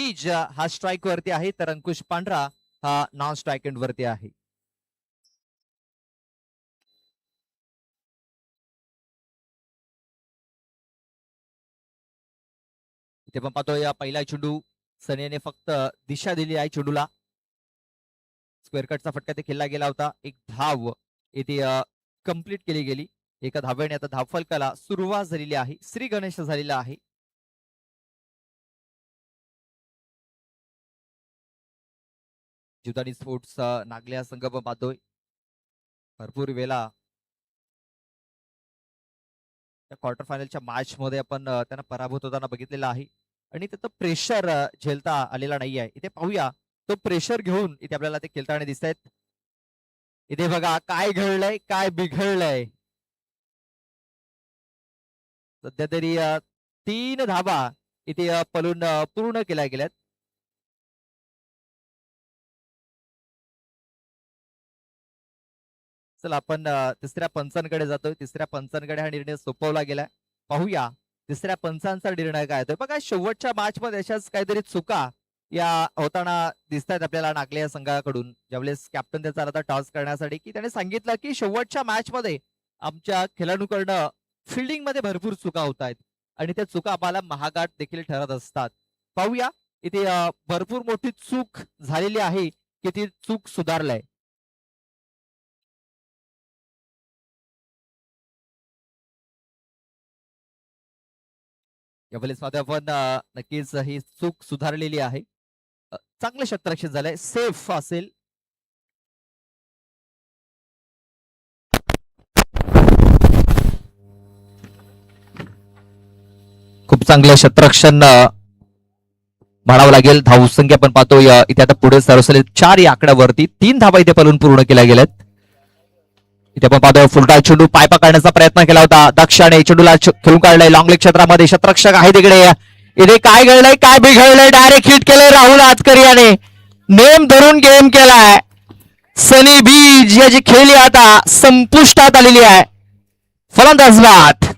क्षितिज हा स्ट्राइक वरती आहे, तर अंकुश पांढरा हा नॉन स्ट्राइक एंड वरती आहे. इथे पण पाहतोय पहिला चेंडू सनीने फक्त दिशा दिली आहे चेंडूला. स्क्वेअर कटचा फटका ते खेळला गेला होता. एक धाव इथे कंप्लीट केली गेली. एका धावेने आता धावफलकाला सुरुवात झालेली आहे. श्री गणेश झालेला आहे. जुदानी स्पोर्ट्स नागले हा संघ पण पाहतोय भरपूर वेळा क्वार्टर फायनलच्या मॅच मध्ये आपण त्यांना पराभूत होताना बघितलेला आहे आणि त्याचं प्रेशर झेलता आलेला नाही आहे. इथे पाहूया तो प्रेशर घेऊन इथे आपल्याला ते खेळताना दिसत आहेत. इथे बघा काय घडलंय, काय बिघडलंय. सध्या तरी 3 धाबा इथे पळून पूर्ण केल्या गेल्यात. चला आपण तिसऱ्या पंचांकडे जातोय. तिसऱ्या पंचांकडे हा निर्णय सोपवला गेलाय. पाहूया तिसऱ्या पंचांचा निर्णय काय होतोय. बघा शेवटच्या मॅच मध्ये अशाच काहीतरी चुका या होताना दिसत आहेत आपल्याला नागले या संघाकडून. ज्यावेळेस कॅप्टन त्याचा आता टॉस करण्यासाठी की त्याने सांगितलं की शेवटच्या मॅच मध्ये आमच्या खेळाडूकडनं फिल्डिंग मध्ये भरपूर चुका होत आहेत आणि त्या चुका आम्हाला महागात देखील ठरत असतात. पाहूया इथे भरपूर मोठी चूक झालेली आहे की ती चूक सुधारलाय. यावेळेस मध्ये आपण नक्कीच ही चूक सुधारलेली आहे. चांगलं क्षेत्ररक्षण झालंय, सेफ असेल. खूप चांगलं क्षेत्ररक्षण म्हणावं लागेल. धावसंख्या आपण पाहतोय इथे आता पुढे सरसले 4 या आकड्यावरती 3 धाबा इथे पळून पूर्ण केल्या गेल्यात. इथे आपण पाहतोय फुलटा चेंडू पाय पकडण्याचा प्रयत्न केला होता. दक्षाने चेंडूला खेळून काढलाय लॉंग लेग क्षेत्रामध्ये. क्षेत्ररक्षक आहे तिकडे. इथे काय घडलंय, काय बिघडलंय. डायरेक्ट हिट केलंय राहुल आतकरी याने. नेम धरून गेम केलाय. सनी बीज याची खेळी आता संपुष्टात आलेली आहे. फलंदाज बाद.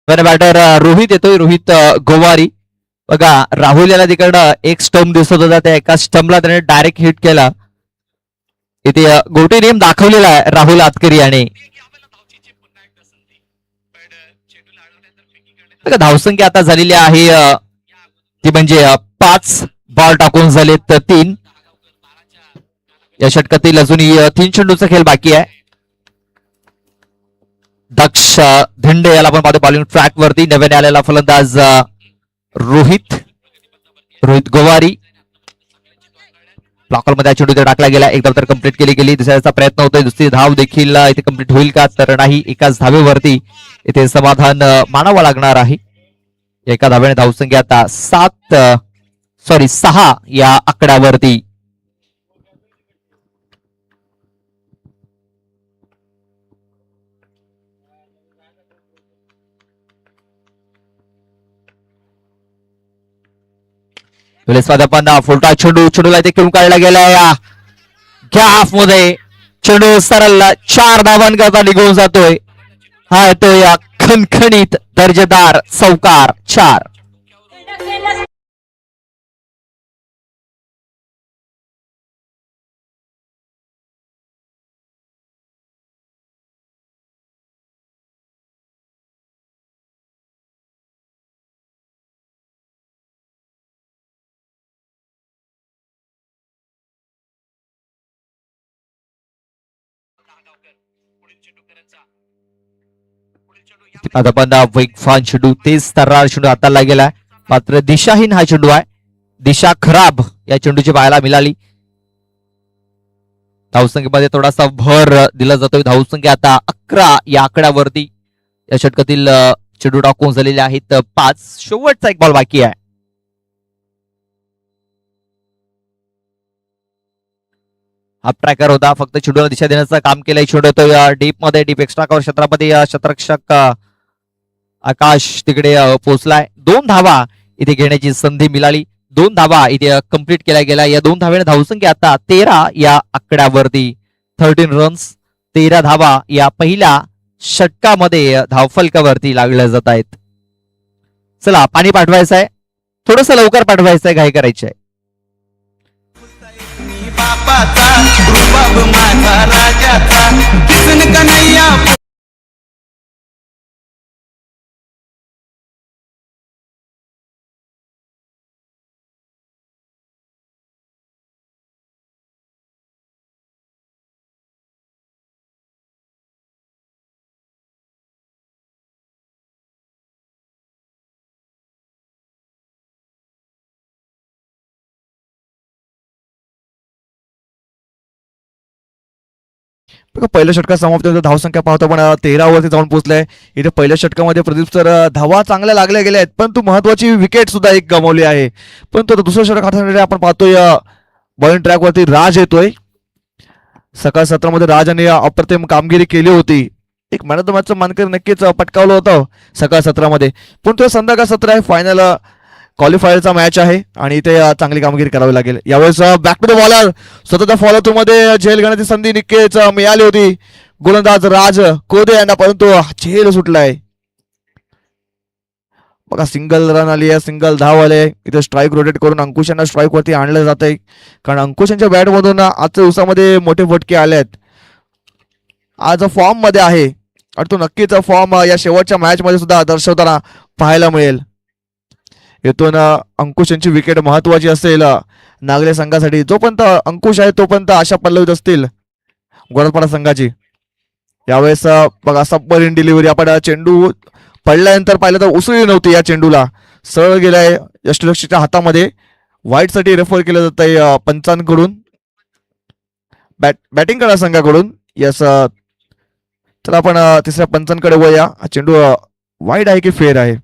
बॅटर रोहित येतोय. रोहित गोवारी. बघा राहुल याला तिकडं एक स्टंप दिसत होता. त्या एका स्टंपला त्याने डायरेक्ट हिट केला. इथे गोटी नेम दाखवलेला आहे राहुल आतकरी याने. धावसंख्या आता झालेली आहे ती म्हणजे 5 बॉल टाकून झालेत 3. या षटकातील अजूनही 3 चेंडूचा खेळ बाकी आहे. दक्ष धिंडे याला पण पाहतो बॉलिंग ट्रॅक वरती. नव्याने आलेला फलंदाज रोहित गोवारी. ब्लॉकर मध्ये चेंडू टाकला गेला. एकदा तर कंप्लीट केली गेली. दुसऱ्याचा प्रयत्न होतोय. दुसरी धाव देखील इथे कंप्लीट होईल का, तर नाही. एकाच धावेवरती इथे समाधान मानावं लागणार आहे. एका धावेने धावसंख्या आता 6 या आकड्यावरती. आपण फुलटा चेंडूला इथे खेळून काढला गेलाय. गॅप मध्ये चेंडू सरळ 4 धावांकरता निघून जातोय. हा येतोय या खणखणीत दर्जेदार चौकार 4. आता पण वेगवान चेंडू, तेज तर्रार चेंडू हाताला गेलाय. मात्र दिशाहीन हा चेंडू आहे. दिशा खराब या चेंडूची पाहायला मिळाली. धावसंख्येमध्ये थोडासा भर दिला जातोय. धावसंख्या आता 11 या आकड्यावरती. या षटकातील चेंडू टाकून झालेले आहेत 5. शेवटचा एक बॉल बाकी आहे. हाफ ट्रॅकर होता, फक्त चेंडूला दिशा देण्याचं काम केलंय. चेंडू तो डीप मध्ये, डीप एक्स्ट्रा कव्हर क्षेत्रामध्ये क्षेत्ररक्षक आकाश तिकडे पोहोचलाय. 2 धावा इथे घेण्याची संधी मिळाली. 2 धावा इथे कंप्लीट केल्या गेल्या. या 2 धावेने धावसंख्या आता 13 या आकड्यावरती. 13 रन्स, 13 धावा या पहिल्या षटकामध्ये धावफलकावरती लागल्या जात आहेत. चला, पाणी पाठवायचं आहे, थोडस लवकर पाठवायचं आहे, घाई करायची आहे. बापाचा रुबाब माझा राजाचा किसन कन्हैया. पहिल्या षटकात समाप्त धावसंख्या पाहतो पण 13 वरती जाऊन पोहोचलाय. इथे पहिल्या षटकामध्ये प्रदीप सर धावा चांगल्या लागल्या गेल्या आहेत, परंतु महत्वाची विकेट सुद्धा एक गमावली आहे. परंतु दुसरं षटक हाताळण्यासाठी आपण पाहतोय बॉलिंग ट्रॅक वरती राज येतोय. सकाळ सत्रामध्ये राजाने अप्रतिम कामगिरी केली होती. एक मॅन ऑफ द मॅचचं मानकरी नक्कीच पटकावलं होतं सकाळ सत्रामध्ये. पण तो संध्याकाळ सत्र आहे, फायनल क्वालिफायरचा मॅच आहे आणि इथे चांगली कामगिरी करावी लागेल. यावेळेस बॅक टू द बॉलर, स्वतःच्या फॉलो थ्रू मध्ये झेल घेण्याची संधी निश्चित मिळाली होती गोलंदाज राज कोदे यांना, परंतु झेल सुटलाय. बघा, सिंगल रन आली आहे, सिंगल धाव आले. इथे स्ट्राईक रोटेट करून अंकुश यांना स्ट्राईक वरती आणलं जात आहे, कारण अंकुश यांच्या बॅट मधून आजच्या दिवसामध्ये मोठे फटके आले आहेत. आज फॉर्म मध्ये आहे आणि तो नक्कीच फॉर्म या शेवटच्या मॅच मध्ये सुद्धा दर्शवताना पाहायला मिळेल. येथून अंकुश यांची विकेट महत्वाची असेल नागले संघासाठी. जोपर्यंत अंकुश आहे तोपर्यंत आशा पल्लवित असतील गोरखपाडा संघाची. यावेळेस बघा, सबमरीन डिलिव्हरी. आपण चेंडू पडल्यानंतर पाहिलं तर उसळली नव्हती, या चेंडूला सरळ गेलाय यष्टीरक्षकच्या हातामध्ये. व्हाईट साठी रेफर केलं जात आहे पंचांकडून, बॅटिंग करा संघाकडून. यस, तर आपण तिसऱ्या पंचांकडे वळूया. हा चेंडू वाईड आहे की फेर आहे?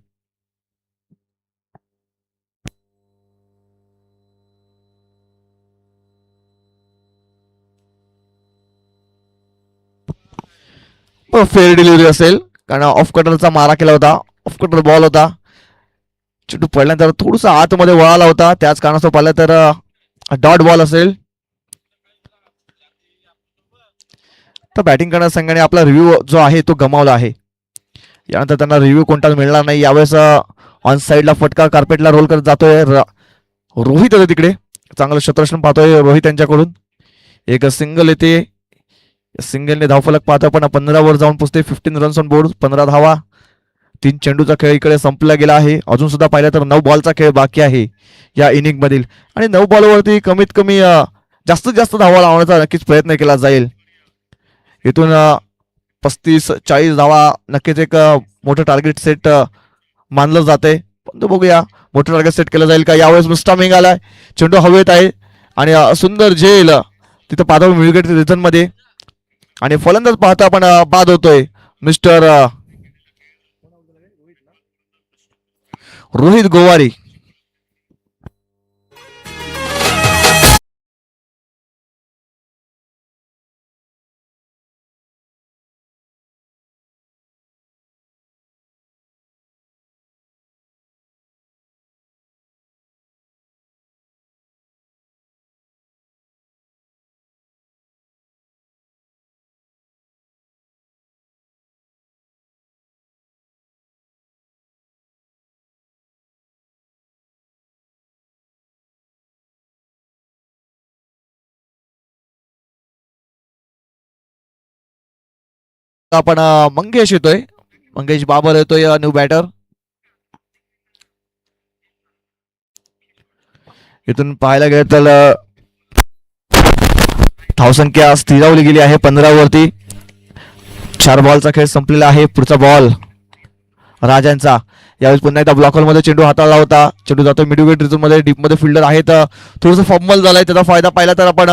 फेअर डिलिव्हरी असेल, कारण ऑफ कटरचा मारा केला होता, ऑफ कटर बॉल होता. चेंडू पडल्यानंतर थोडंसं आतमध्ये वळाला होता, त्याच कारणास्तव पाहिलं तर डॉट बॉल असेल. तर बॅटिंग करणाऱ्या संघाने आपला रिव्ह्यू जो आहे तो गमावला आहे. यानंतर त्यांना रिव्ह्यू कोणताच मिळणार नाही. यावेळेस ऑन साईडला फटका कार्पेटला रोल करत जातोय रोहित होते तिकडे. चांगलं क्षेत्ररक्षण पाहतोय रोहित यांच्याकडून. एक सिंगल येते, सिंगलने धावफलक पाहतोय पण 15 वर जाऊन पोहोचते. 15 रन्स ऑन बोर्ड, 15 धावा. 3 चेंडूचा खेळ इकडे संपला गेला आहे. अजून सुद्धा पाहिलं तर 9 बॉलचा खेळ बाकी आहे या इनिंग मधील, आणि 9 बॉलवरती कमीत कमी जास्तीत जास्त धावा लावण्याचा नक्कीच प्रयत्न केला जाईल. इथून 35-40 धावा नक्कीच एक मोठं टार्गेट सेट मानलं जाते. पण बघूया मोठं टार्गेट सेट केलं जाईल का. यावेळेस मिस्टामिंग आलाय, चेंडू हवेत आहे आणि सुंदर झेल तिथं पाहतो विकेट रिझन मध्ये, आणि फलंदाज पाहता आपण बाद होतोय मिस्टर रोहित गोवारी. आपण मंगेश येतोय, मंगेश बाबर येतोय न्यू बॅटर. इथून पाहायला गेलं तर धावसंख्या स्थिरावली गेली आहे 15 वरती. 4 बॉलचा खेळ संपलेला आहे. पुढचा बॉल राजांचा. यावेळेस पुन्हा एकदा ब्लॉकर मध्ये चेंडू हाताळला होता. चेंडू जातो मिडविकेट रिझन मध्ये, डीप मध्ये फिल्डर आहेत. थोडंसं फॉर्मल झालाय, त्याचा फायदा पाहिला तर आपण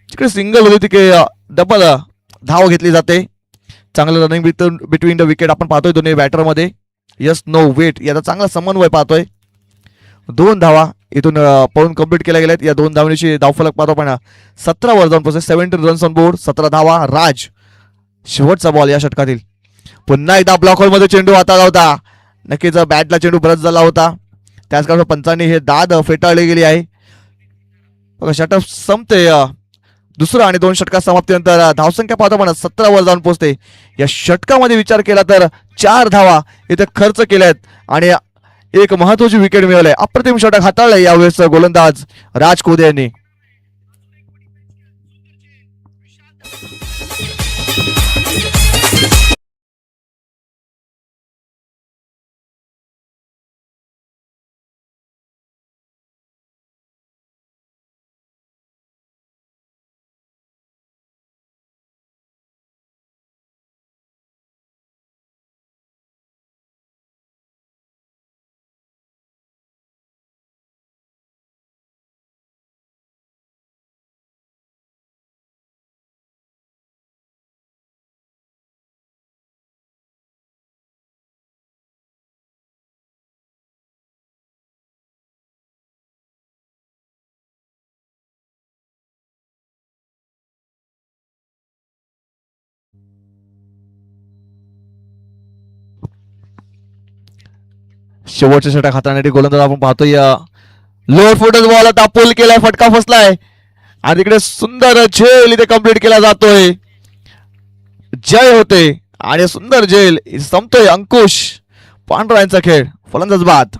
तिकडे सिंगल होती, तिकडे डबल धाव घेतली जाते. चांगलं रनिंग बिटवीन द विकेट आपण पाहतोय दोन्ही बॅटर मध्ये. यस नो वेट याचा चांगला समन्वय पाहतोय. 2 धावा इथून पळून कंप्लीट केल्या गेल्यात. या 2 धावणीची धावफलक पाहतो आपण 17 वर जाऊन पोहोचले. 17 रन्स ऑन बोर्ड, 17 धावा. राज शेवटचा बॉल या षटकातील. पुन्हा एकदा ब्लॉक होल मध्ये चेंडू हाताळला होता. नक्कीच बॅटला चेंडू ब्रश झाला होता. त्याच कारण पंचांनी हे दाद फेटाळली गेली आहे. षटक संपते. दुसरं आणि 2 षटका समाप्तीनंतर धावसंख्या पाहतो आपण 17 वर जाऊन पोहोचते. या षटकामध्ये विचार केला तर 4 धावा इथे खर्च केल्यात आणि एक महत्वाची विकेट मिळवलंय. अप्रतिम षटक हाताळलंय यावेळेस गोलंदाज राज कोदे यांनी. शेवटच्या षटक हाताळण्यासाठी गोलंदाज आपण पाहतोय. लोअर फुटच बॉल आता पुल केलाय, फटका फसलाय आणि तिकडे सुंदर झेल इथे कंप्लीट केला जातोय. जय होते आणि सुंदर झेल संपतोय. अंकुश पांढरा यांचा खेळ फलंदाज बाद.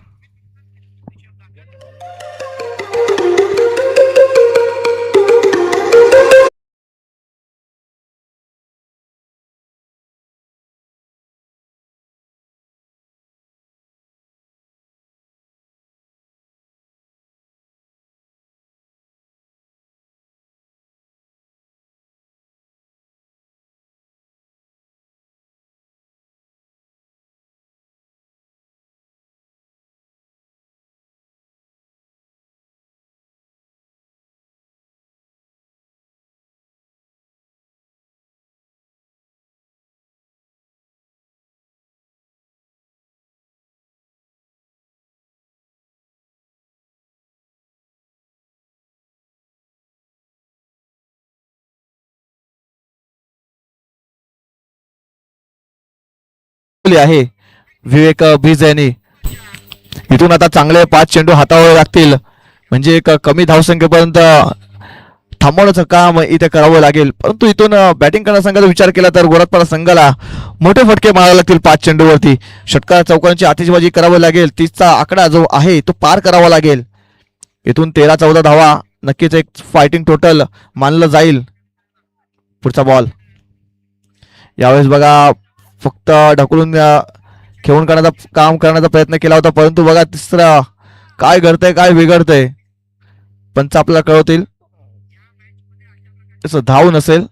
आहे विवेक बीज यांनी. इथून आता चांगले 5 चेंडू हातावर लागतील म्हणजे एक कमी धावसंख्येपर्यंत थांबवण्याचं काम इथे करावं लागेल. परंतु इथून बॅटिंग करण्याचा संघाचा विचार केला तर गोरखपाडा संघाला मोठे फटके मारावे लागतील 5 चेंडूवरती. षटकार चौकांची आतिषबाजी करावी लागेल. 30चा आकडा जो आहे तो पार करावा लागेल. इथून 13-14 धावा नक्कीच एक फायटिंग टोटल मानलं जाईल. पुढचा बॉल यावेळेस बघा फक्त ढकलून खेळून करण्याचा काम करण्याचा प्रयत्न केला होता. परंतु बघा तिसरा काय घडतंय काय बिघडतंय पंच आपल्याला कळवतील. तसं धाव नसेल.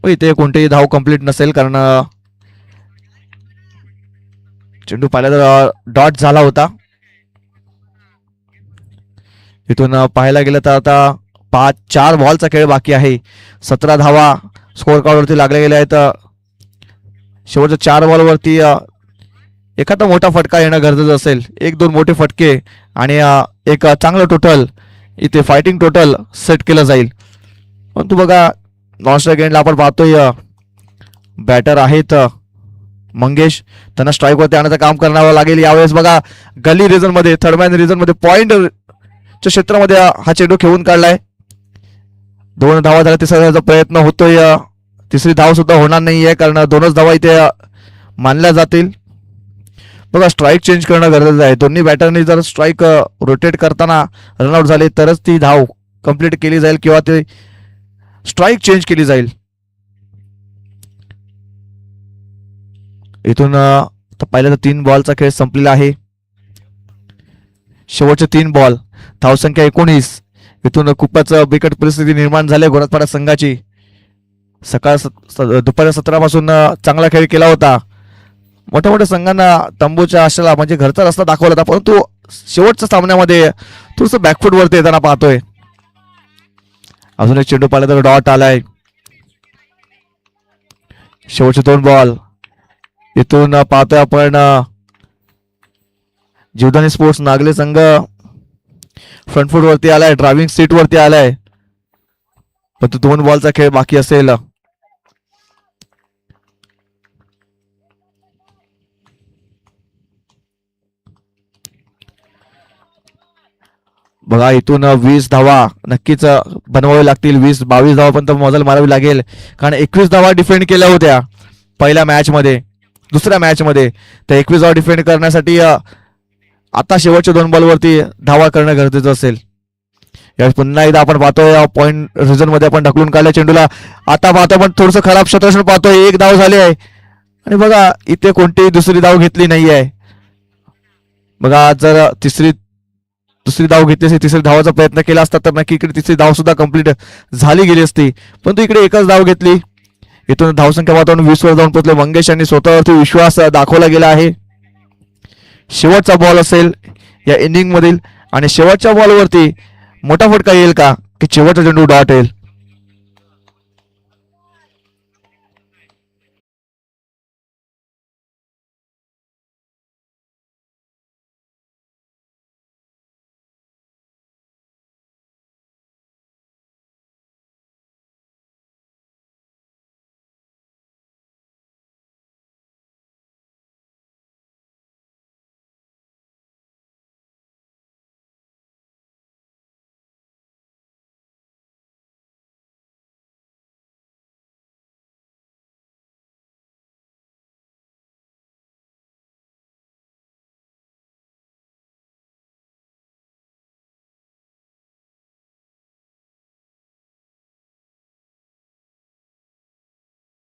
इथे कोणतेही धाव कंप्लीट नसेल कारण चेंडू पाहिला तर डॉट झाला होता. इथून पाहायला गेलं तर आता 4 बॉलचा खेळ बाकी आहे. 17 धावा स्कोअर कार्डवरती लागले गेले आहेत. शेवटच्या 4 बॉलवरती एखादा मोठा फटका येणं गरजेचं असेल. 1-2 मोठे फटके आणि एक चांगलं टोटल इथे फायटिंग टोटल सेट केलं जाईल. परंतु बघा नॉन स्ट्राईक एंडला आपण पाहतोय बॅटर आहेत मंगेश. त्यांना स्ट्राईकवरती आणण्याचं काम करावं लागेल. यावेळेस बघा गली रिजन मध्ये थर्डमॅन रिजन मध्ये पॉइंटच्या क्षेत्रामध्ये हा चेंडू खेळून काढलाय. 2 धावा झाल्या. तिसऱ्या धावाचा प्रयत्न होतोय. तिसरी धाव सुद्धा होणार नाहीये कारण 2च धावा इथे मानल्या जातील. बघा स्ट्राईक चेंज करणं गरजेचं आहे. दोन्ही बॅटरनी जर स्ट्राईक रोटेट करताना रनआउट झाले तरच ती धाव कंप्लीट केली जाईल किंवा ते स्ट्राईक चेंज केली जाईल. इथून पहिल्या 3 बॉलचा खेळ संपलेला आहे. शेवटचे 3 बॉल धावसंख्या 19. इथून खूपच बिकट परिस्थिती निर्माण झाली गोरखपाडा संघाची. दुपारी 17 पासून चांगला खेळ केला होता. मोठ्या मोठ्या संघांना तंबूच्या आशेला म्हणजे घरचा रस्ता दाखवला होता. परंतु शेवटच्या सामन्यामध्ये थोडस बॅकफूट वरती येताना पाहतोय. अजून एक चेंडू पाहिला तर डॉट आलाय. शेवटचे 2 बॉल. इथून पाहतोय आपण जीवदानी स्पोर्ट्स नागले संघ फ्रंट फूट वरती आलाय, ड्रायव्हिंग सीट वरती आलाय, पण तो 2 बॉलचा खेळ बाकी असेल. बघा इथून 20 धावा नक्कीच बनवावे लागतील. 20-22 धावा पण मोजायला मारावी लागेल, कारण 21 धावा डिफेंड केल्या होत्या पहिल्या मॅच मध्ये. दुसऱ्या मॅच मध्ये तर 21 धावा डिफेंड करण्यासाठी आता शेवटच्या 2 बॉलवरती धावा करणं गरजेचं असेल. यावेळी पुन्हा एकदा आपण पाहतोय पॉइंट रिझन मध्ये आपण ढकलून काढल्या चेंडूला. आता पाहतोय पण थोडंसं खराब क्षेत्ररक्षण पाहतोय. 1 धाव झाली आहे आणि बघा इथे कोणतीही दुसरी धाव घेतली नाही आहे. बघा जर दुसरी धाव घेतली असती, तिसरी धावाचा प्रयत्न केला असता तर नक्की इकडे तिसरी धाव सुद्धा कंप्लीट झाली गेली असती, परंतु इकडे एकच धाव घेतली. इथून धावसंख्या वातावरण 20 वर जाऊन पोहोचले. मंगेश यांनी स्वतःवरती विश्वास दाखवला गेला आहे. शेवटचा बॉल असेल या इनिंग मधील आणि शेवटच्या बॉलवरती मोठा फटका येईल का की शेवटचा चेंडू डॉट येईल.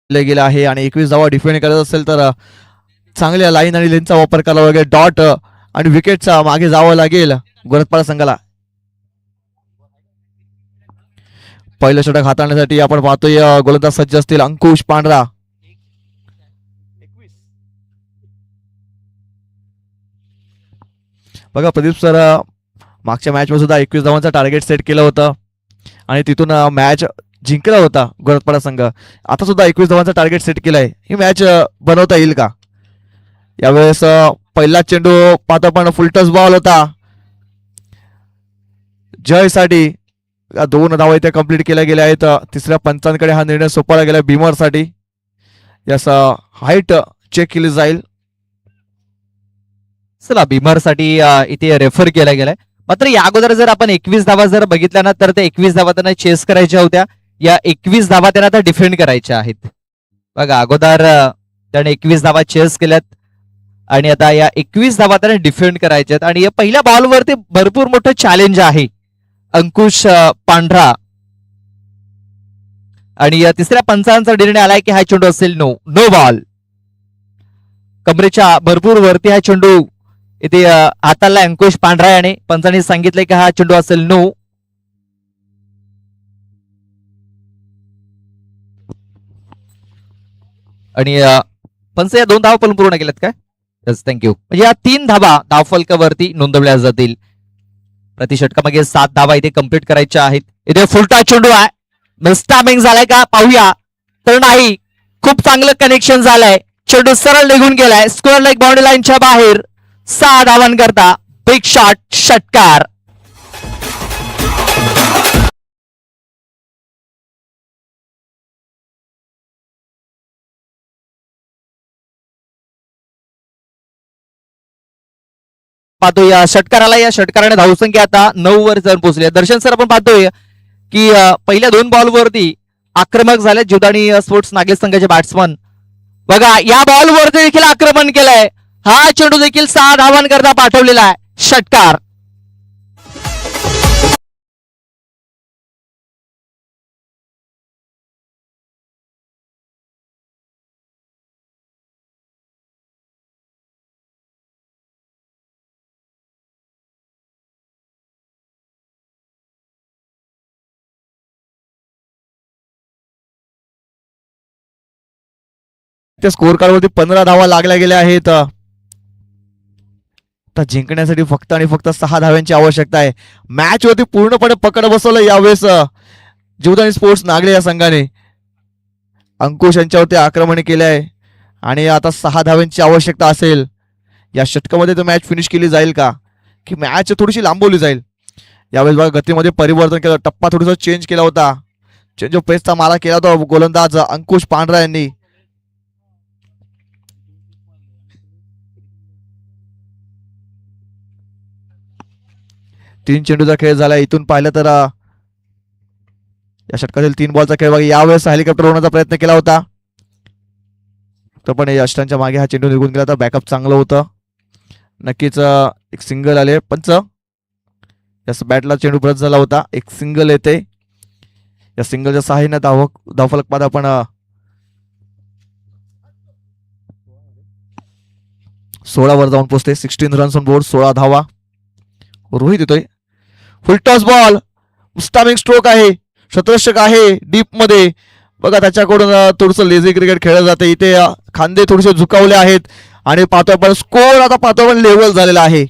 गेला आहे आणि 21 धावा डिफेंड करत असेल तर चांगल्या लाईन आणि लेनचा वापर करावा लागेल. डॉट आणि विकेटचा मागे जावं लागेल गोरखपाडा संघाला. पहिलं षटक हाताळण्यासाठी आपण पाहतोय गोलंदाज सज्ज असतील अंकुश पांढरा. बघा प्रदीप सर मागच्या मॅच मध्ये सुद्धा 21 धावांचं टार्गेट सेट केलं होतं आणि तिथून मॅच जिंकला होता गोरखपाडा संघ. आता सुद्धा 21 धावांचा टार्गेट सेट केलाय. ही मॅच बनवता येईल का? यावेळेस पहिला चेंडू पाहता पण फुलटस बॉल होता जयसाठी. 2 धावा इथे कंप्लीट केल्या गेल्या आहेत. तिसऱ्या पंचांकडे हा निर्णय सोपवला गेला भीमरसाठी. यास हाईट चेक केली जाईल. चला भीमरसाठी इथे रेफर केला गेलाय. मात्र या अगोदर जर आपण 21 धावा जर बघितल्या ना तर त्या 21 धावा त्यांना चेस करायच्या होत्या. या 21 धावा त्यांना आता डिफेंड करायच्या आहेत. बघा अगोदर त्याने 21 धावा चेस केल्यात आणि आता या 21 धावा त्यांना डिफेंड करायच्या आहेत. आणि या पहिल्या बॉलवरती भरपूर मोठं चॅलेंज आहे अंकुश पांढरा. आणि या तिसऱ्या पंचांचा निर्णय आलाय की हा चेंडू असेल नो बॉल. कमरेच्या भरपूर वरती हा चेंडू इथे हाताला अंकुश पांढरा याने पंचांनी सांगितलंय की हा चेंडू असेल नो. आणि पंच या 2 धावा पण पूर्ण केल्यात काय? Yes thank you. म्हणजे या 3 धावा धावफलकावरती नोंदवल्या जातील. प्रति षटकामागे 7 धावा इथे कंप्लीट करायच्या आहेत. इथे फुलटा चेंडू आहे. मिस्टामिंग झालाय का पाहूया. तर नाही, खूप चांगलं कनेक्शन झालंय. चेंडू सरळ निघून गेलाय स्क्वेअर लेग बाउंड्री लाईनच्या बाहेर. 6 धावांकरता बिग शॉट षटकार. पाहतोय या षटकाराला, या षटकाराने धावसंख्या आता 9 वर जाऊन पोहोचली. दर्शन सर आपण पाहतोय की पहिल्या 2 बॉलवरती आक्रमक झाले जीवदानी स्पोर्ट्स नागले संघाचे बॅट्समन. बघा या बॉलवरती देखील आक्रमण केलंय. हा चेंडू देखील 6 धावांकरता पाठवलेला आहे. षटकार. त्या स्कोर कार्ड वरती 15 धावा लागल्या गेल्या आहेत. तर जिंकण्यासाठी फक्त आणि फक्त 6 धाव्यांची आवश्यकता आहे. मॅच वरती पूर्णपणे पकड बसवलं यावेळेस जीवदानी स्पोर्ट्स नागले या संघाने. अंकुश यांच्यावरती आक्रमण केले आहे आणि आता 6 धावांची आवश्यकता असेल. या षटकामध्ये तर मॅच फिनिश केली जाईल का की मॅच थोडीशी लांबवली जाईल. यावेळेस बघा गतीमध्ये परिवर्तन केलं, टप्पा थोडासा चेंज केला होता, चेंज ऑफ पेसचा मारा केला होता गोलंदाज अंकुश पांढरा यांनी. तीन चेंडूचा खेळ झाला. इथून पाहिलं तर या षटकातील 3 बॉलचा खेळ बघा. यावेळेस हेलिकॉप्टर होण्याचा प्रयत्न केला होता तर पण या अष्टांच्या मागे हा चेंडू निघून गेला होता. बॅकअप चांगलं होतं नक्कीच. एक सिंगल आले पंच. या बॅटला चेंडू ब्रश झाला होता. एक सिंगल येते. या सिंगलच्या सहाय्याने धावफलक पाहता आपण 16 वर जाऊन पोहोचते. 16 रन्स ऑन बोर्ड, 16 धावा. रोहित येतोय. फुल टॉस बॉल, स्टॅमिंग स्ट्रोक आहे, शतरक्षक आहे डीप मध्ये बघा. त्याच्याकडून थोडस लेझी क्रिकेट खेळलं जाते. इथे खांदे थोडेसे झुकावले आहेत आणि पाहतोय आपण स्कोर आता पाहतोय आपण लेव्हल झालेला आहे.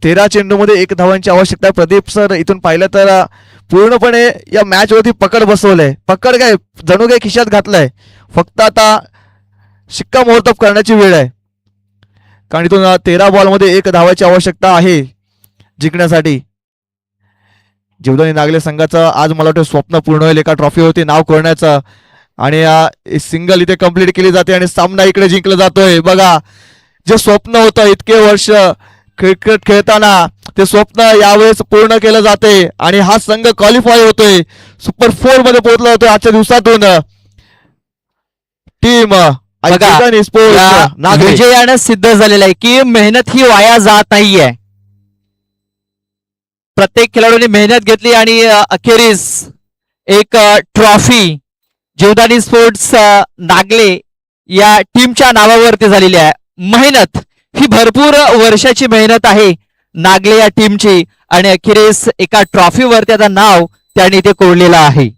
13 चेंडूमध्ये 1 धावांची आवश्यकता आहे. प्रदीप सर इथून पाहिलं तर पूर्णपणे या मॅच वरती पकड बसवलंय. पकड काय जणू काय खिशात घातलंय. फक्त आता शिक्कामोर्तब करण्याची वेळ आहे कारण इथून 13 बॉलमध्ये 1 धावाची आवश्यकता आहे जिंकण्यासाठी. जीवदानी नागले संघाचं आज मला वाटतं स्वप्न पूर्ण होईल एका ट्रॉफीवरती नाव करण्याचं आणि सिंगल इथे कंप्लीट केली जाते आणि सामना इकडे जिंकला जातोय. बघा जे स्वप्न होतं इतके वर्ष क्रिकेट खेळताना ते स्वप्न यावेळेस पूर्ण केलं जाते आणि हा संघ क्वालिफाय होतोय, सुपर 4 मध्ये पोहोचला होतोय आजच्या दिवसातून. टीम विजयानं सिद्ध झालेलं आहे की मेहनत ही वाया जात नाहीये. प्रत्येक खेळाडूने मेहनत घेतली आणि अखेरीस एक ट्रॉफी जीवदानी स्पोर्ट्स नागले या टीमच्या नावावरती झालेली आहे. मेहनत ही भरपूर वर्षाची मेहनत आहे नागले या टीमची आणि अखेरीस एका ट्रॉफीवरती आता नाव त्यांनी इथे कोरलेलं आहे.